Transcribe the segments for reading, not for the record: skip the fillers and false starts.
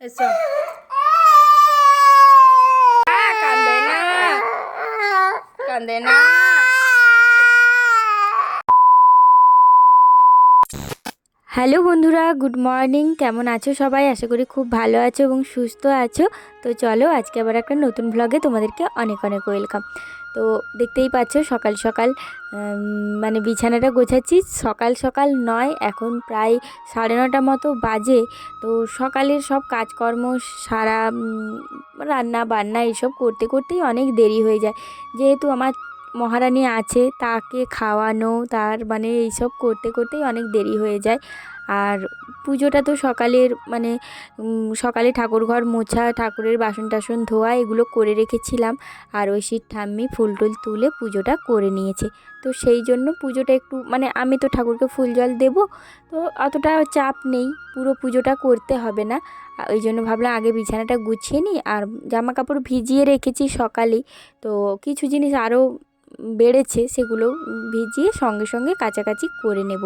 এসো। কান্দে না, কান্দে না। হ্যালো বন্ধুরা, গুড মর্নিং। কেমন আছো সবাই? আশা করি খুব ভালো আছো এবং সুস্থ আছো। তো চলো আজকে আবার একটা নতুন ব্লগে তোমাদেরকে অনেক অনেক ওয়েলকাম। তো দেখতেই পাচ্ছ সকাল সকাল মানে বিছানাটা গোছাচ্ছি। সকাল সকাল নয়, এখন প্রায় 9:30 মতো বাজে। তো সকালের সব কাজকর্ম সারা, রান্না বান্না এইসব করতে করতেই অনেক দেরি হয়ে যায়। যেহেতু আমার মহারানী আছে, তাকে খাওয়ানো, তার মানে এইসব করতে করতেই অনেক দেরি হয়ে যায়। আর পুজোটা তো সকালের মানে সকালে ঠাকুরঘর মোছা, ঠাকুরের বাসন টাসন ধোয়া এগুলো করে রেখেছিলাম। আর ঐশীর ঠাম্মি ফুল টুল তুলে পুজোটা করে নিয়েছে। তো সেই জন্য পুজোটা একটু মানে আমি তো ঠাকুরকে ফুল জল দেবো, তো অতটা চাপ নেই, পুরো পুজোটা করতে হবে না। ওই জন্য ভাবলাম আগে বিছানাটা গুছিয়ে নিই। আর জামা কাপড় ভিজিয়ে রেখেছি সকালেই, তো কিছু জিনিস আরও বেড়েছে, সেগুলো ভিজিয়ে সঙ্গে সঙ্গে কাচাকাচি করে নেব।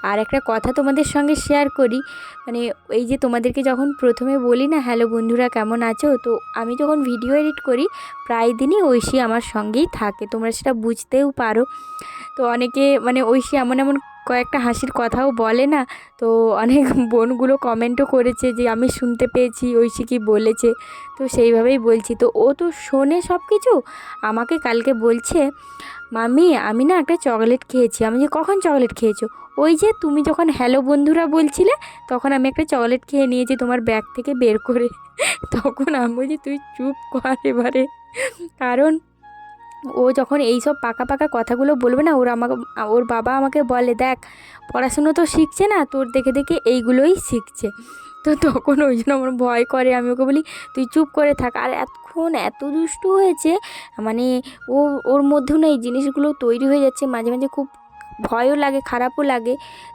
আর একটা কথা তোমাদের সঙ্গে শেয়ার করি, মানে এই যে তোমাদেরকে যখন প্রথমে বলি না হ্যালো বন্ধুরা কেমন আছো, তো আমি যখন ভিডিও এডিট করি প্রায় দিনই ঐশী আমার সঙ্গেই থাকে, তোমরা সেটা বুঝতেও পারো। তো অনেকে মানে ঐশী এমন এমন কয়েকটা হাসির কথাও বলে না, তো অনেক বোনগুলো কমেন্টও করেছে যে আমি শুনতে পেয়েছি ঐশী কি বলেছে। তো সেইভাবেই বলছি, তো ও তো শোনে সব কিছু। আমাকে কালকে বলছে, মামি আমি না একটা চকলেট খেয়েছি। আমি যে কখন চকলেট খেয়েছো? ওই যে তুমি যখন হ্যালো বন্ধুরা বলছিলে তখন আমি একটা চকলেট খেয়ে নিয়েছি তোমার ব্যাগ থেকে বের করে। তখন আমি বলছি তুই চুপ কর এবারে, কারণ ও যখন এই সব পাকা পাকা কথাগুলো বলবে না, ওর বাবা আমাকে বলে দেখ পড়াশুনো তো শিখছে না, তোর দেখে দেখে এইগুলোই শিখছে। তো তখন ওই জন্য আমার ভয় করে, আমি ওকে বলি তুই চুপ করে থাক। আর এখন এত দুষ্টু হয়েছে, মানে ওর মধ্যেও না এই জিনিসগুলো তৈরি হয়ে যাচ্ছে। মাঝে মাঝে খুব ভয়ও লাগে, খারাপও লাগে,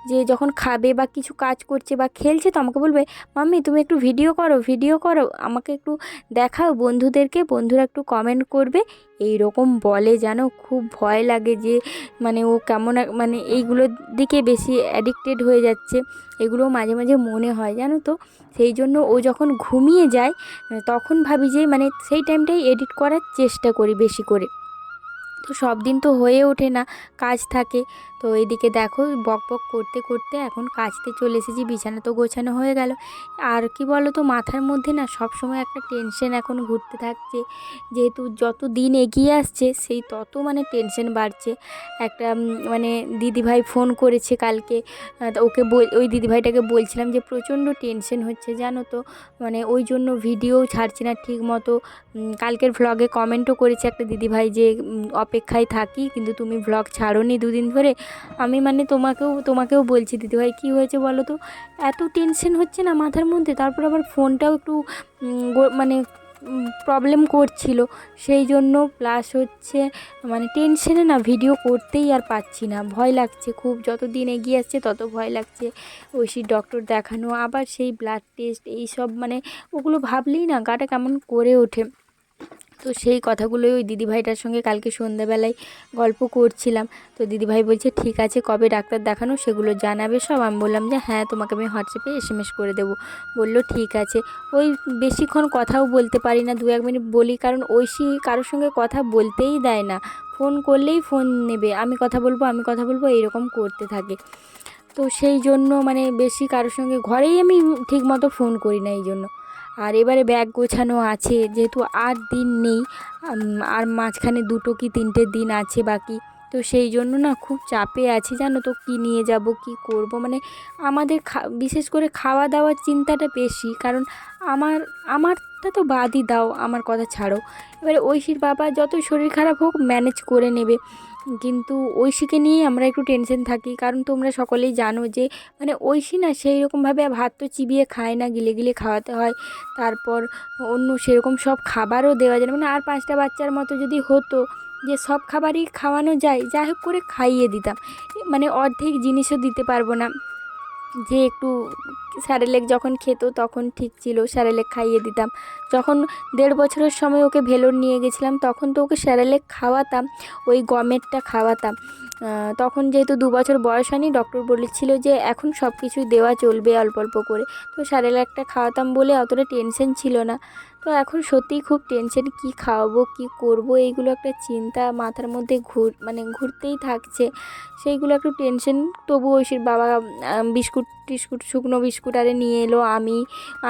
যে যখন খাবে বা কিছু কাজ করছে বা খেলছে তো আমাকে বলবে মাম্মি তুমি একটু ভিডিও করো, ভিডিও করো, আমাকে একটু দেখাও বন্ধুদেরকে, বন্ধুরা একটু কমেন্ট করবে, এই রকম বলে। জানো খুব ভয় লাগে যে মানে ও কেমন মানে এইগুলোর দিকে বেশি অ্যাডিক্টেড হয়ে যাচ্ছে, এগুলো মাঝে মাঝে মনে হয় জানো তো। সেই জন্য ও যখন ঘুমিয়ে যায় তখন ভাবি যে মানে সেই টাইমটাই এডিট করার চেষ্টা করি বেশি করে। তো সব দিন তো হয়ে ওঠে না, কাজ থাকে। তো এদিকে দেখো বক বক করতে করতে এখন কাচতে চলে এসেছি, বিছানা তো গোছানো হয়ে গেল। আর কি বলো তো, মাথার মধ্যে না সব সময় একটা টেনশন এখন ঘুরতে থাকছে, যেহেতু যত দিন এগিয়ে আসছে সেই তত মানে টেনশন বাড়ছে। একটা মানে দিদিভাই ফোন করেছে কালকে, তা ওকে ওই দিদিভাইটাকে বলছিলাম যে প্রচণ্ড টেনশন হচ্ছে জানো তো, মানে ওই জন্য ভিডিও ছাড়ছি না ঠিক মতো। কালকের ভ্লগে কমেন্টও করেছে একটা দিদিভাই যে অপেক্ষায় থাকি কিন্তু তুমি ভ্লগ ছাড়োনি দুদিন ধরে। আমি মানে তোমাকেও বলছি দিদিভাই কী হয়েছে বলো তো, এত টেনশন হচ্ছে না মাথার মধ্যে, তারপর আবার ফোনটাও একটু মানে প্রবলেম করছিল, সেই জন্য প্লাস হচ্ছে মানে টেনশনে না ভিডিও করতেই আর পাচ্ছি না, ভয় লাগছে খুব। যত দিন এগিয়ে আসছে তত ভয় লাগছে, ঐশীর ডক্টর দেখানো, আবার সেই ব্লাড টেস্ট, এই সব মানে ওগুলো ভাবলেই না গাটা কেমন করে ওঠে। তো সেই কথাগুলোই ওই দিদিভাইটার সঙ্গে কালকে সন্ধ্যাবেলায় গল্প করছিলাম। তো দিদিভাই বলছে ঠিক আছে কবে ডাক্তার দেখানো সেগুলো জানাবে সব। আমি বললাম যে হ্যাঁ তোমাকে আমি হোয়াটসঅ্যাপে এসএমএস করে দেবো। বললো ঠিক আছে। ওই বেশিক্ষণ কথাও বলতে পারি না, 2-1 মিনিট বলি, কারণ ঐশী কারোর সঙ্গে কথা বলতেই দেয় না, ফোন করলেই ফোন নেবে, আমি কথা বলবো আমি কথা বলবো এইরকম করতে থাকে। তো সেই জন্য মানে বেশি কারোর সঙ্গে ঘরেই আমি ঠিক মতো ফোন করি না এই জন্য। আর এবারে ব্যাগ গোছানো আছে, যেহেতু আর দিন নেই, আর মাঝখানে 2 কি 3টে দিন আছে বাকি। তো সেই জন্য না খুব চাপে আছি জানো তো, কী নিয়ে যাব কি করব, মানে আমাদের বিশেষ করে খাওয়া দাওয়ার চিন্তাটা বেশি, কারণ আমারটা তো বাদই দাও, আমার কথা ছাড়ো। এবারে ঐশীর বাবা যতই শরীর খারাপ হোক ম্যানেজ করে নেবে, কিন্তু ঐশীকে নিয়েই আমরা একটু টেনশন থাকি, কারণ তোমরা সকলেই জানো যে মানে ঐশী না সেই রকমভাবে ভাত তো চিবিয়ে খায় না, গিলে গিলে খাওয়াতে হয়। তারপর অন্য সেরকম সব খাবারও দেওয়া যায় না, মানে আর 5টা বাচ্চার মতো যদি হতো যে সব খাবারই খাওয়ানো যায়, যাই হোক করে খাইয়ে দিতাম, মানে অর্ধেক জিনিসও দিতে পারবো না, যে একটু স্যারেলেক যখন খেত তখন ঠিক ছিল, স্যারেলেক খাইয়ে দিতাম। যখন 1.5 বছরের সময় ওকে ভেলোর নিয়ে গেছিলাম তখন তো ওকে স্যারেলেক খাওয়াতাম, ওই গমেরটা খাওয়াতাম। তখন যেহেতু 2 বছর বয়স হয়নি, ডক্টর বলেছিল যে এখন সব কিছুই দেওয়া চলবে অল্প অল্প করে, তো স্যারেলেকটা খাওয়াতাম বলে অতটা টেনশন ছিল না। তো এখন সত্যিই খুব টেনশন, কি খাওয়াবো কি করব, এইগুলো একটা চিন্তা মাথার মধ্যে ঘুরতেই থাকছে, সেইগুলো একটু টেনশন। তবু ঐশীর বাবা বিস্কুট টিস্কুট, শুকনো বিস্কুট আরে নিয়ে এলো,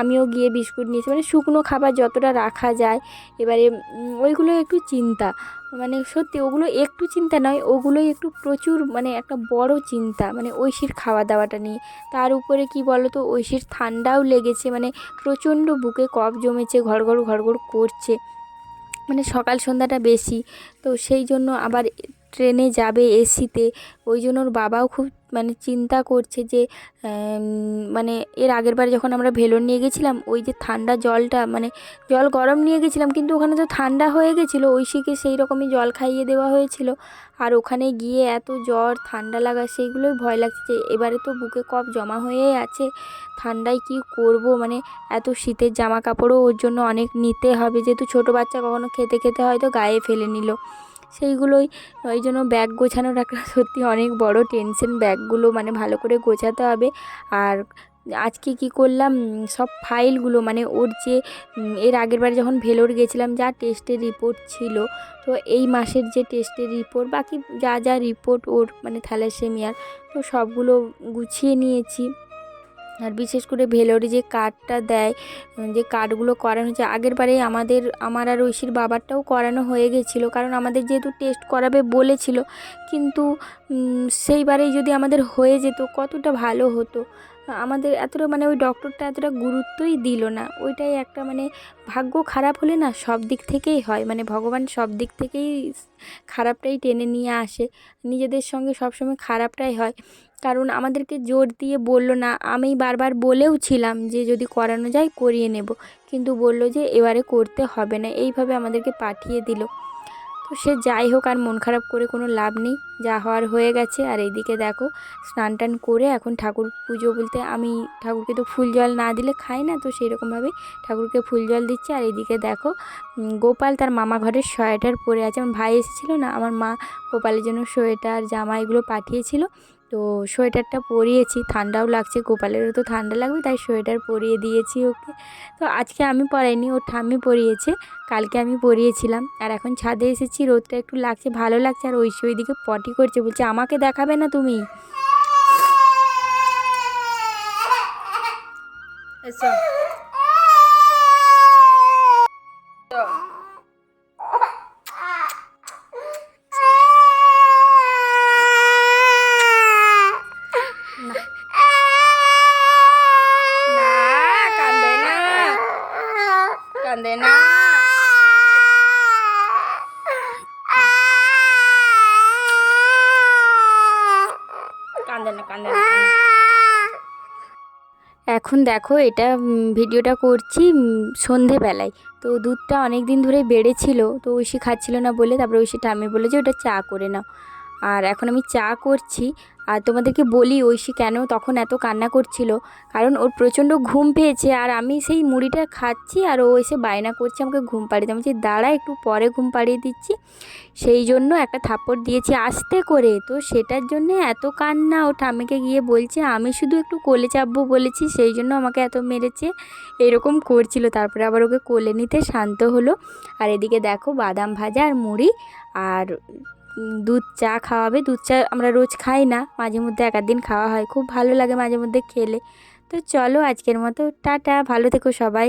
আমিও গিয়ে বিস্কুট নিয়েছি, মানে শুকনো খাবার যতটা রাখা যায়। এবারে ওইগুলো একটু চিন্তা, মানে সত্যি ওগুলো একটু চিন্তা নয়, ওগুলোই একটু প্রচুর, মানে একটা বড় চিন্তা, মানে ঐশীর খাওয়া দাওয়াটা নিয়ে। তার উপরে কি বলো তো, ঐশীর ঠান্ডাও লেগেছে, মানে প্রচণ্ড বুকে কফ জমেছে, ঘড়ঘড় ঘড়ঘড় করছে, মানে সকাল সন্ধ্যাটা বেশি। তো সেই জন্য আবার ট্রেনে যাবে এসিতে, ওই জন্য ওর বাবাও খুব মানে চিন্তা করছে যে মানে এর আগের বার যখন আমরা ভেলোর নিয়ে গেছিলাম, ওই যে ঠান্ডা জলটা, মানে জল গরম নিয়ে গেছিলাম কিন্তু ওখানে তো ঠান্ডা হয়ে গেছিলো, ঐশীকে সেই রকমই জল খাইয়ে দেওয়া হয়েছিল। আর ওখানে গিয়ে এত জ্বর ঠান্ডা লাগা, সেইগুলোই ভয় লাগছে যে এবারে তো বুকে কফ জমা হয়েই আছে, ঠান্ডায় কি করব, মানে এত শীতের জামা কাপড়ও ওর জন্য অনেক নিতে হবে, যেহেতু ছোটো বাচ্চা কখনো খেতে খেতে হয়তো গায়ে ফেলে নিল, সেইগুলোই। ওই জন্য ব্যাগ গোছানোর একটা সত্যি অনেক বড় টেনশন, ব্যাগগুলো মানে ভালো করে গোছাতে হবে। আর আজকে কি করলাম, সব ফাইলগুলো মানে ওর যে এর আগের বার যখন ভেলোর গেছিলাম যা টেস্টের রিপোর্ট ছিল, তো এই মাসের যে টেস্টের রিপোর্ট, বাকি যা যা রিপোর্ট ওর মানে থ্যালাসেমিয়ার, তো সবগুলো গুছিয়ে নিয়েছি। আর বিশেষ করে ভেলোরে যে কার্ডটা দেয়, যে কার্ডগুলো করানো হচ্ছে, আগের বারে আমার আর ঐশীর বাবারটাও করানো হয়ে গেছিলো, কারণ আমাদের যেহেতু টেস্ট করাবে বলেছিল, কিন্তু সেইবারেই যদি আমাদের হয়ে যেত কতটা ভালো হতো। আমাদের এতটা মানে ওই ডক্টরটা এতটা গুরুত্বই দিল না, ওইটাই একটা মানে ভাগ্য খারাপ হলে না সব দিক থেকেই হয়, মানে ভগবান সব দিক থেকেই খারাপটাই টেনে নিয়ে আসে, নিজেদের সঙ্গে সবসময় খারাপটাই হয়। কারণ আমাদেরকে জোর দিয়ে বললো না, আমি বারবার বলেও ছিলাম যে যদি করানো যায় করিয়ে নেব, কিন্তু বলল যে এবারে করতে হবে না, এইভাবে আমাদেরকে পাঠিয়ে দিল। তো সে যাই হোক, আর মন খারাপ করে কোনো লাভ নেই, যা হওয়ার হয়ে গেছে। আর এইদিকে দেখো স্নান টান করে এখন ঠাকুর পুজো বলতে, আমি ঠাকুরকে তো ফুল জল না দিলে খাই না, তো সেই রকমভাবে ঠাকুরকে ফুল জল দিচ্ছে। আর এইদিকে দেখো গোপাল তার মামা ঘরের সোয়েটার পরে আছে, আমার ভাই এসেছিলো না, আমার মা গোপালের জন্য সোয়েটার জামা এগুলো পাঠিয়েছিল, তো সোয়েটারটা পরিয়েছি, ঠান্ডাও লাগছে, গোপালেরও তো ঠান্ডা লাগবে, তাই সোয়েটার পরিয়ে দিয়েছি ওকে। তো আজকে আমি পরাইনি, ওর ঠাম্মি পরিয়েছে, কালকে আমি পরিয়েছিলাম। আর এখন ছাদে এসেছি, রোদটা একটু লাগছে, ভালো লাগছে। আর ঐশী ওইদিকে পটি করছে, বলছে আমাকে দেখাবে না তুমি, এসো। কান্দে না, কান্দে না, কান্দে না। এখন দেখো এটা ভিডিওটা করছি সন্ধেবেলায়, তো দুধটা অনেক দিন ধরে বেড়েছিল, তো ঐশী খাচ্ছিল না বলে তারপরে ঐশী ঠাম্মি বলে যে ওটা চা করে নাও। আর এখন আমি চা করছি। আর তোমাদেরকে বলি ঐশী কেন তখন এত কান্না করছিল, কারণ ওর প্রচণ্ড ঘুম পেয়েছে, আর আমি সেই মুড়িটা খাচ্ছি আর ও এসে বায়না করছে আমাকে ঘুম পাড়িয়ে দিই, আমি বলছি দাঁড়া একটু পরে ঘুম পাড়িয়ে দিচ্ছি, সেই জন্য একটা থাপ্পড় দিয়েছি আস্তে করে, তো সেটার জন্যে এত কান্না। ও ঠাম্মিকে গিয়ে বলছে আমি শুধু একটু কোলে চাপবো বলেছি, সেই জন্য আমাকে এত মেরেছে, এরকম করছিল। তারপরে আবার ওকে কোলে নিতে শান্ত হলো। আর এদিকে দেখো বাদাম ভাজা আর মুড়ি, আর দুধ চা খাওয়াবে। দুধ চা আমরা রোজ খাই না, মাঝে মধ্যে এক দিন খাওয়া হয়, খুব ভালো লাগে মাঝে মধ্যে খেলে। তো চলো আজকের মতো টাটা, ভালো থেকো সবাই।